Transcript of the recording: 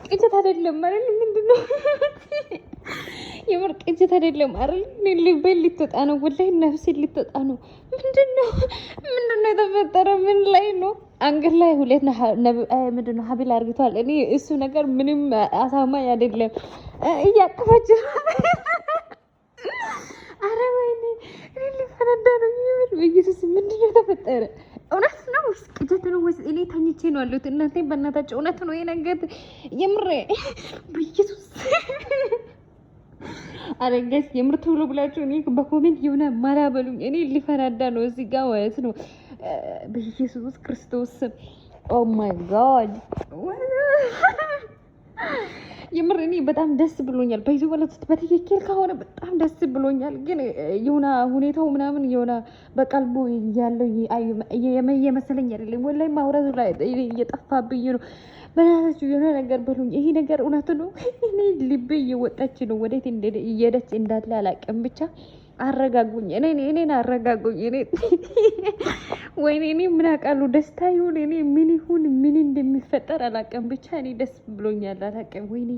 ቅጀት አይደለም ማለት ምንድነው? የምር ቅጀት አይደለም አይደል? ልቤ ልትወጣ ነው ወላሂ ነፍሴ ልትወጣ ነው። ምንድነው የተፈጠረው? ምን ላይ ነው? አንገት ላይ ሁለት ምንድነው ሀብል አርግቷል። እኔ እሱ ነገር ምንም አሳማኝ አይደለም። እያቀፈች አረ ወይኔ ሊፈነዳ ነው። የምር በኢየሱስ ምንድነው የተፈጠረ? እውነት ነው ወይስ ቅጀት ነው ወይስ እኔ ተኝቼ ነው ያለሁት? እናንተ በእናታቸው እውነት ነው ይሄ ነገር? የምር በኢየሱስ አረጋስ የምር ቶሎ ብላችሁ እኔ በኮሜንት የሆነ ማላ በሉኝ። እኔ ሊፈናዳ ነው እዚህ ጋር ማለት ነው። በኢየሱስ ክርስቶስ ኦ ማይ ጋድ የምር እኔ በጣም ደስ ብሎኛል። በይዞ ማለት በትክክል ከሆነ በጣም ደስ ብሎኛል። ግን የሆነ ሁኔታው ምናምን የሆነ በቀልቡ ያለው የመሰለኝ አይደለም። ወላሂ ማውራት ላይ እየጠፋብኝ ነው። በራሳችሁ የሆነ ነገር በሉኝ። ይሄ ነገር እውነት ነው? እኔ ልቤ እየወጣች ነው። ወዴት እየሄደች እንዳለ አላውቅም። ብቻ አረጋጉኝ፣ እኔን አረጋጉኝ። ወይኔ እኔ ምን አውቃለሁ? ደስታ ይሁን እኔ ምን ይሁን ምን እንደሚፈጠር አላውቅም። ብቻ እኔ ደስ ብሎኛል። አላውቅም ወይኔ